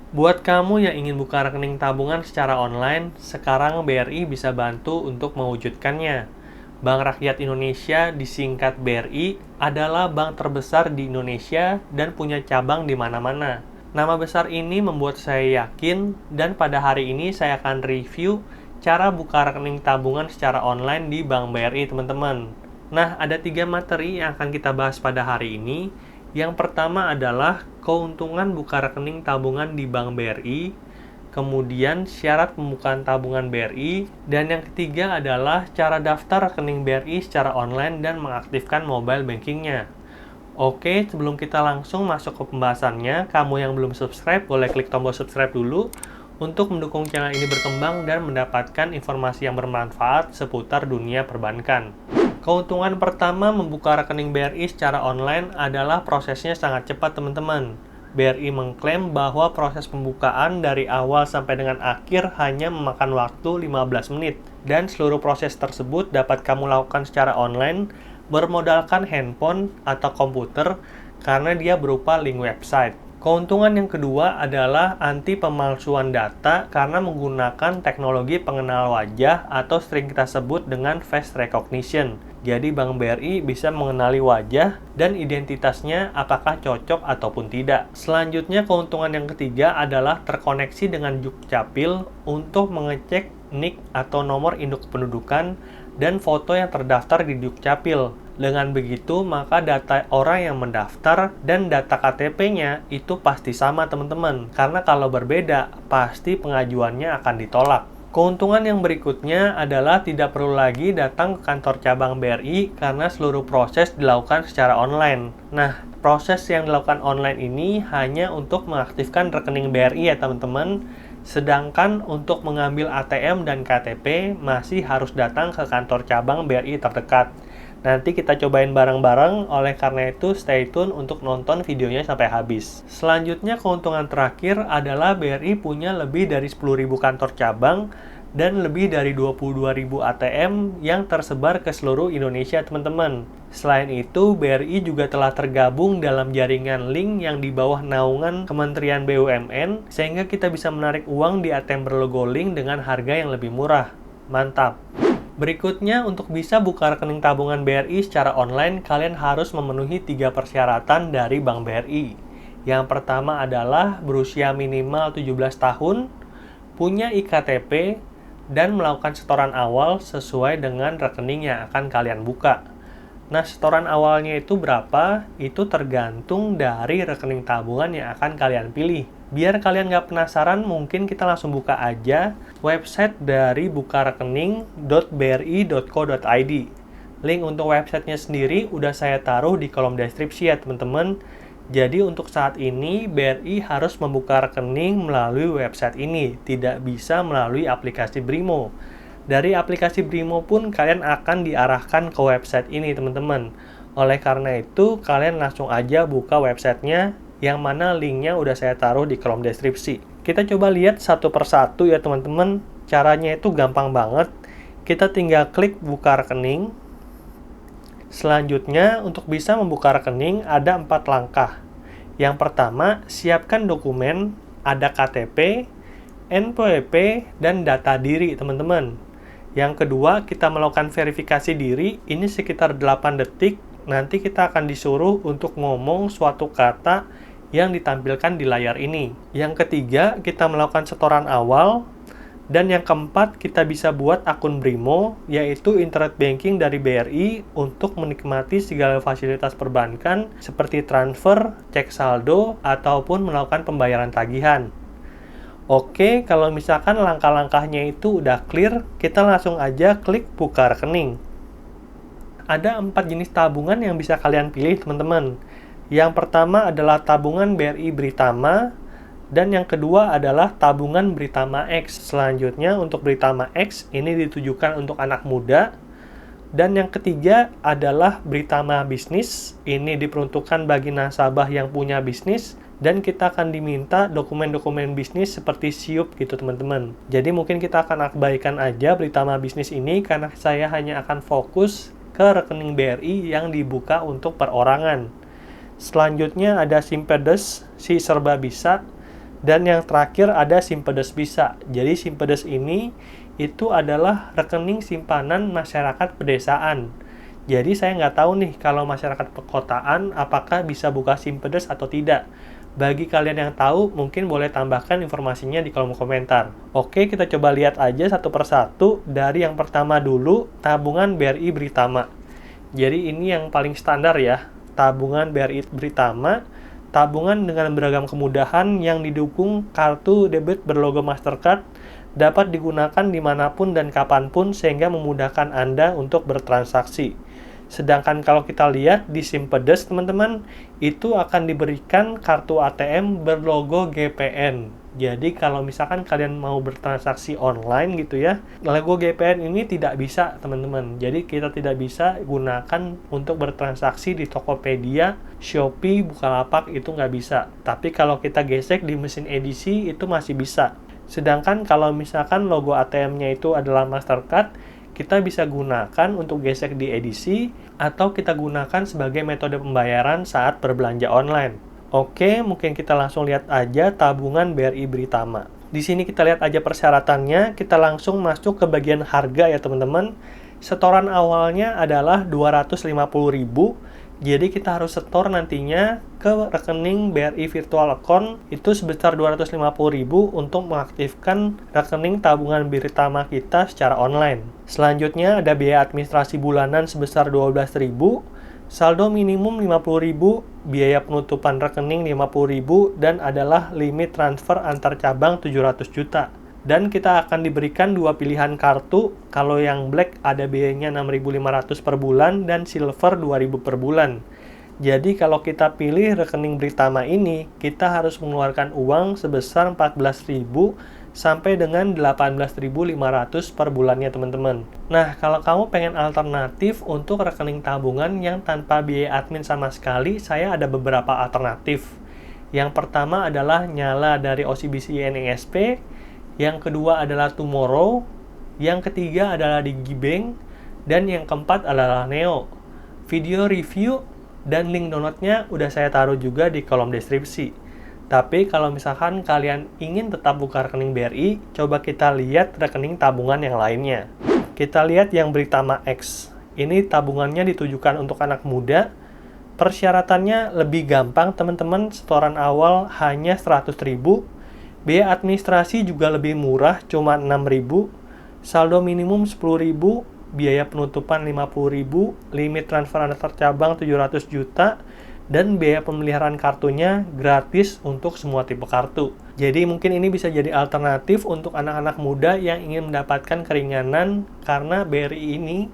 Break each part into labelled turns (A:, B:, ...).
A: Buat kamu yang ingin buka rekening tabungan secara online, sekarang BRI bisa bantu untuk mewujudkannya. Bank Rakyat Indonesia, disingkat BRI, adalah bank terbesar di Indonesia dan punya cabang di mana-mana. Nama besar ini membuat saya yakin, dan pada hari ini saya akan review cara buka rekening tabungan secara online di Bank BRI, teman-teman. Nah, ada 3 materi yang akan kita bahas pada hari ini. Yang pertama adalah keuntungan buka rekening tabungan di Bank BRI, kemudian syarat pembukaan tabungan BRI, dan yang ketiga adalah cara daftar rekening BRI secara online dan mengaktifkan mobile bankingnya. Oke, sebelum kita langsung masuk ke pembahasannya, kamu yang belum subscribe boleh klik tombol subscribe dulu untuk mendukung channel ini berkembang dan mendapatkan informasi yang bermanfaat seputar dunia perbankan. Keuntungan pertama membuka rekening BRI secara online adalah prosesnya sangat cepat, teman-teman. BRI mengklaim bahwa proses pembukaan dari awal sampai dengan akhir hanya memakan waktu 15 menit, dan seluruh proses tersebut dapat kamu lakukan secara online bermodalkan handphone atau komputer karena dia berupa link website. Keuntungan yang kedua adalah anti pemalsuan data karena menggunakan teknologi pengenal wajah atau sering kita sebut dengan face recognition. Jadi Bank BRI bisa mengenali wajah dan identitasnya apakah cocok ataupun tidak. Selanjutnya keuntungan yang ketiga adalah terkoneksi dengan Dukcapil untuk mengecek NIK atau nomor induk kependudukan dan foto yang terdaftar di Dukcapil. Dengan begitu, maka data orang yang mendaftar dan data KTP-nya itu pasti sama, teman-teman. Karena kalau berbeda, pasti pengajuannya akan ditolak. Keuntungan yang berikutnya adalah tidak perlu lagi datang ke kantor cabang BRI karena seluruh proses dilakukan secara online. Nah, proses yang dilakukan online ini hanya untuk mengaktifkan rekening BRI ya, teman-teman. Sedangkan untuk mengambil ATM dan KTP masih harus datang ke kantor cabang BRI terdekat. Nanti kita cobain bareng-bareng, oleh karena itu stay tune untuk nonton videonya sampai habis. Selanjutnya keuntungan terakhir adalah BRI punya lebih dari 10.000 kantor cabang dan lebih dari 22.000 ATM yang tersebar ke seluruh Indonesia, teman-teman. Selain itu, BRI juga telah tergabung dalam jaringan link yang di bawah naungan Kementerian BUMN, sehingga kita bisa menarik uang di ATM berlogo link dengan harga yang lebih murah. Mantap! Berikutnya, untuk bisa buka rekening tabungan BRI secara online, kalian harus memenuhi 3 persyaratan dari Bank BRI. Yang pertama adalah berusia minimal 17 tahun, punya IKTP, dan melakukan setoran awal sesuai dengan rekening yang akan kalian buka. Nah, setoran awalnya itu berapa? Itu tergantung dari rekening tabungan yang akan kalian pilih. Biar kalian nggak penasaran, mungkin kita langsung buka aja website dari bukarekening.bri.co.id. Link untuk websitenya sendiri udah saya taruh di kolom deskripsi ya, teman-teman. Jadi untuk saat ini, BRI harus membuka rekening melalui website ini, tidak bisa melalui aplikasi Brimo. Dari aplikasi Brimo pun kalian akan diarahkan ke website ini, teman-teman. Oleh karena itu, kalian langsung aja buka websitenya, yang mana linknya udah saya taruh di kolom deskripsi. Kita coba lihat satu persatu ya, teman-teman. Caranya itu gampang banget. Kita tinggal klik buka rekening. Selanjutnya, untuk bisa membuka rekening ada 4 langkah. Yang pertama, siapkan dokumen, ada KTP, NPWP, dan data diri, teman-teman. Yang kedua, kita melakukan verifikasi diri, ini sekitar 8 detik, nanti kita akan disuruh untuk ngomong suatu kata yang ditampilkan di layar ini. Yang ketiga, kita melakukan setoran awal, dan yang keempat, kita bisa buat akun Brimo, yaitu internet banking dari BRI untuk menikmati segala fasilitas perbankan seperti transfer, cek saldo, ataupun melakukan pembayaran tagihan. Oke, kalau misalkan langkah-langkahnya itu udah clear, kita langsung aja klik buka rekening. Ada 4 jenis tabungan yang bisa kalian pilih, teman-teman. Yang pertama adalah tabungan BRI Britama, dan yang kedua adalah tabungan Britama X. Selanjutnya untuk Britama X ini ditujukan untuk anak muda. Dan yang ketiga adalah Britama Bisnis. Ini diperuntukkan bagi nasabah yang punya bisnis. Dan kita akan diminta dokumen-dokumen bisnis seperti SIUP gitu, teman-teman. Jadi mungkin kita akan abaikan aja Britama Bisnis ini karena saya hanya akan fokus ke rekening BRI yang dibuka untuk perorangan. Selanjutnya ada Simpedes, si serba bisa. Dan yang terakhir ada Simpedes Bisa. Jadi Simpedes ini itu adalah rekening simpanan masyarakat pedesaan. Jadi saya nggak tahu nih kalau masyarakat perkotaan apakah bisa buka Simpedes atau tidak. Bagi kalian yang tahu, mungkin boleh tambahkan informasinya di kolom komentar. Oke, kita coba lihat aja satu persatu. Dari yang pertama dulu, tabungan BRI Britama. Jadi ini yang paling standar ya, tabungan BRI Britama. Tabungan dengan beragam kemudahan yang didukung kartu debit berlogo Mastercard, dapat digunakan dimanapun dan kapanpun sehingga memudahkan Anda untuk bertransaksi. Sedangkan kalau kita lihat di Simpedes, teman-teman, itu akan diberikan kartu ATM berlogo GPN. Jadi kalau misalkan kalian mau bertransaksi online gitu ya, logo GPN ini tidak bisa, teman-teman. Jadi kita tidak bisa gunakan untuk bertransaksi di Tokopedia, Shopee, Bukalapak, itu nggak bisa. Tapi kalau kita gesek di mesin edisi, itu masih bisa. Sedangkan kalau misalkan logo ATM-nya itu adalah Mastercard, kita bisa gunakan untuk gesek di edisi atau kita gunakan sebagai metode pembayaran saat berbelanja online. Oke, mungkin kita langsung lihat aja tabungan BRI Britama. Di sini kita lihat aja persyaratannya, kita langsung masuk ke bagian harga ya teman-teman. Setoran awalnya adalah 250.000. Jadi kita harus setor nantinya ke rekening BRI Virtual Account itu sebesar 250.000 untuk mengaktifkan rekening tabungan Britama kita secara online. Selanjutnya ada biaya administrasi bulanan sebesar 12.000, saldo minimum 50.000, biaya penutupan rekening 50.000, dan adalah limit transfer antar cabang 700 juta. Dan kita akan diberikan dua pilihan kartu. Kalau yang black ada biayanya 6.500 per bulan dan silver 2.000 per bulan. Jadi kalau kita pilih rekening Britama ini, kita harus mengeluarkan uang sebesar 14.000 sampai dengan 18.500 per bulannya teman-teman. Nah, kalau kamu pengen alternatif untuk rekening tabungan yang tanpa biaya admin sama sekali, saya ada beberapa alternatif. Yang pertama adalah Nyala dari OCBC NISP. Yang kedua adalah Tomorrow, yang ketiga adalah Digibank, dan yang keempat adalah Neo. Video review dan link downloadnya udah saya taruh juga di kolom deskripsi. Tapi kalau misalkan kalian ingin tetap buka rekening BRI, coba kita lihat rekening tabungan yang lainnya. Kita lihat yang Britama X. Ini tabungannya ditujukan untuk anak muda. Persyaratannya lebih gampang teman-teman, setoran awal hanya 100.000. Biaya administrasi juga lebih murah, cuma 6.000, saldo minimum 10.000, biaya penutupan 50.000, limit transfer antar cabang 700 juta, dan biaya pemeliharaan kartunya gratis untuk semua tipe kartu. Jadi mungkin ini bisa jadi alternatif untuk anak-anak muda yang ingin mendapatkan keringanan, karena BRI ini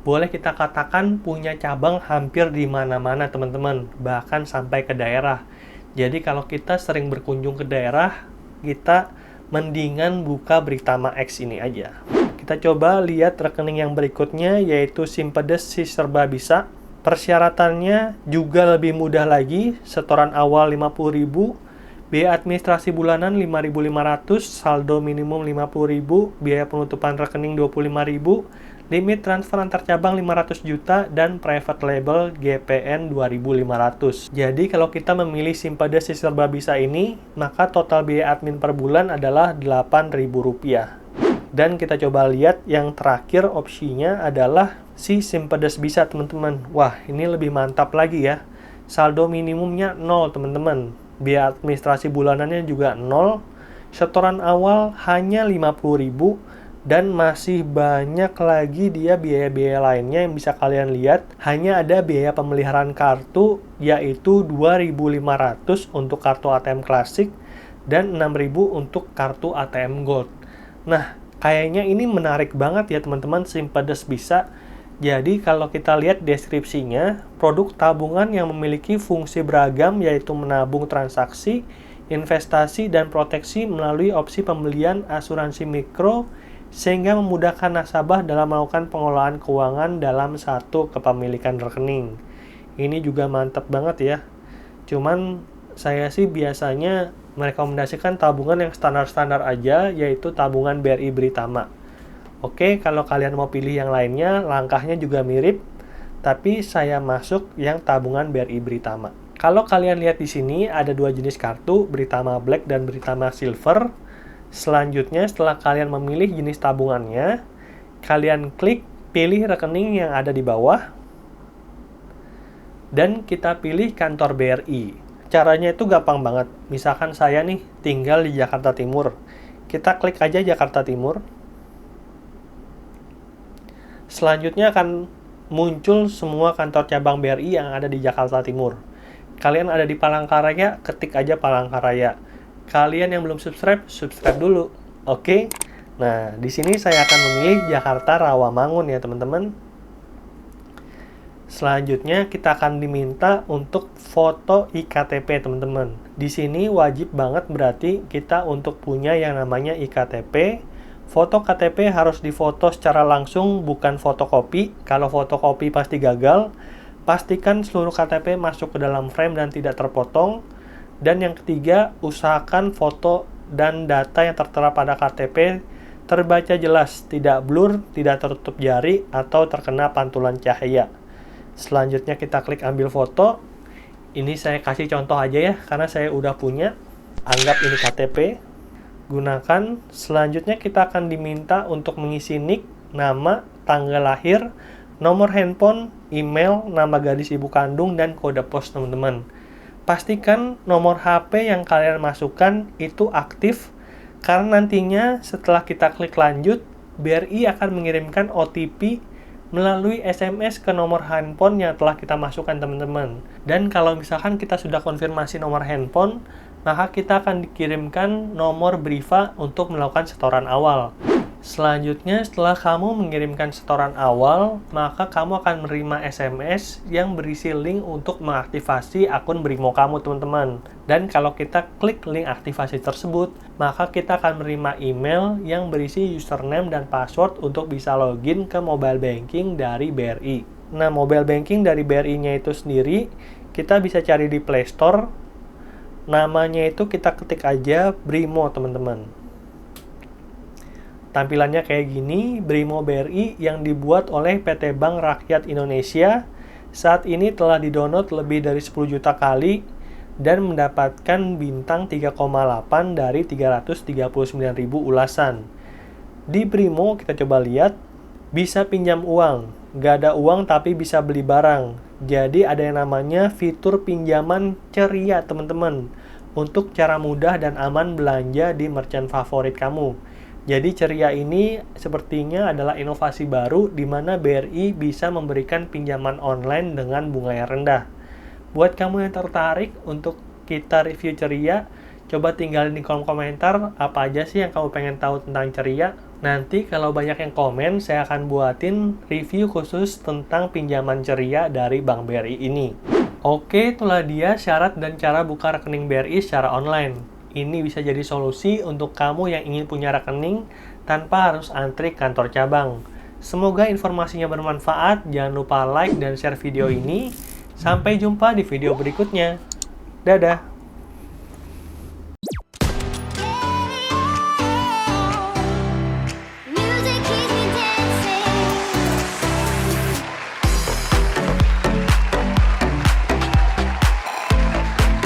A: boleh kita katakan punya cabang hampir di mana-mana teman-teman, bahkan sampai ke daerah. Jadi kalau kita sering berkunjung ke daerah, kita mendingan buka Britama X ini aja. Kita coba lihat rekening yang berikutnya, yaitu Simpedes Si Serba Bisa. Persyaratannya juga lebih mudah lagi, setoran awal 50.000, biaya administrasi bulanan 5.500, saldo minimum 50.000, biaya penutupan rekening 25.000, limit transfer antar cabang 500 juta, dan private label GPN 2.500. Jadi kalau kita memilih Simpedes Si Serba Bisa ini, maka total biaya admin per bulan adalah Rp8.000. Dan kita coba lihat yang terakhir opsinya adalah si Simpedes Bisa teman-teman. Wah, ini lebih mantap lagi ya. Saldo minimumnya 0 teman-teman. Biaya administrasi bulanannya juga 0. Setoran awal hanya 50.000. Dan masih banyak lagi dia biaya-biaya lainnya yang bisa kalian lihat. Hanya ada biaya pemeliharaan kartu, yaitu 2.500 untuk kartu ATM klasik dan 6.000 untuk kartu ATM Gold. Nah, kayaknya ini menarik banget ya teman-teman, Simpedes Bisa. Jadi kalau kita lihat deskripsinya, produk tabungan yang memiliki fungsi beragam yaitu menabung transaksi, investasi, dan proteksi melalui opsi pembelian asuransi mikro, sehingga memudahkan nasabah dalam melakukan pengelolaan keuangan dalam satu kepemilikan rekening. Ini juga mantap banget ya. Cuman saya sih biasanya merekomendasikan tabungan yang standar-standar aja, yaitu tabungan BRI Britama. Oke, kalau kalian mau pilih yang lainnya, langkahnya juga mirip, tapi saya masuk yang tabungan BRI Britama. Kalau kalian lihat di sini ada dua jenis kartu, Britama Black dan Britama Silver. Selanjutnya setelah kalian memilih jenis tabungannya, kalian klik pilih rekening yang ada di bawah dan kita pilih kantor BRI. Caranya itu gampang banget. Misalkan saya nih tinggal di Jakarta Timur. Kita klik aja Jakarta Timur. Selanjutnya akan muncul semua kantor cabang BRI yang ada di Jakarta Timur. Kalian ada di Palangkaraya, ketik aja Palangkaraya. Kalian yang belum subscribe, subscribe dulu. Oke? Nah, di sini saya akan memilih Jakarta Rawamangun ya, teman-teman. Selanjutnya kita akan diminta untuk foto iktp, teman-teman. Di sini wajib banget berarti kita untuk punya yang namanya iktp. Foto KTP harus difoto secara langsung, bukan fotokopi. Kalau fotokopi pasti gagal. Pastikan seluruh KTP masuk ke dalam frame dan tidak terpotong. Dan yang ketiga, usahakan foto dan data yang tertera pada KTP terbaca jelas, tidak blur, tidak tertutup jari, atau terkena pantulan cahaya. Selanjutnya kita klik ambil foto. Ini saya kasih contoh aja ya, karena saya udah punya. Anggap ini KTP. Gunakan. Selanjutnya kita akan diminta untuk mengisi nick, nama, tanggal lahir, nomor handphone, email, nama gadis ibu kandung, dan kode pos, teman-teman. Pastikan nomor HP yang kalian masukkan itu aktif, karena nantinya setelah kita klik lanjut, BRI akan mengirimkan OTP melalui SMS ke nomor handphone yang telah kita masukkan, teman-teman. Dan kalau misalkan kita sudah konfirmasi nomor handphone, maka kita akan dikirimkan nomor Briva untuk melakukan setoran awal. Selanjutnya, setelah kamu mengirimkan setoran awal, maka kamu akan menerima SMS yang berisi link untuk mengaktifasi akun Brimo kamu, teman-teman. Dan kalau kita klik link aktivasi tersebut, maka kita akan menerima email yang berisi username dan password untuk bisa login ke mobile banking dari BRI. Nah, mobile banking dari BRI-nya itu sendiri, kita bisa cari di Play Store. Namanya itu kita ketik aja Brimo, teman-teman. Tampilannya kayak gini, Brimo BRI yang dibuat oleh PT Bank Rakyat Indonesia. Saat ini telah didownload lebih dari 10 juta kali dan mendapatkan bintang 3,8 dari 339.000 ulasan. Di Brimo kita coba lihat, bisa pinjam uang. Gak ada uang tapi bisa beli barang. Jadi ada yang namanya fitur pinjaman ceria, teman-teman. Untuk cara mudah dan aman belanja di merchant favorit kamu. Jadi ceria ini sepertinya adalah inovasi baru di mana BRI bisa memberikan pinjaman online dengan bunga yang rendah. Buat kamu yang tertarik untuk kita review ceria, coba tinggalin di kolom komentar apa aja sih yang kamu pengen tahu tentang ceria. Nanti kalau banyak yang komen, saya akan buatin review khusus tentang pinjaman ceria dari Bank BRI ini. Oke, itulah dia syarat dan cara buka rekening BRI secara online. Ini bisa jadi solusi untuk kamu yang ingin punya rekening tanpa harus antri kantor cabang. Semoga informasinya bermanfaat. Jangan lupa like dan share video ini. Sampai jumpa di video berikutnya. Dadah!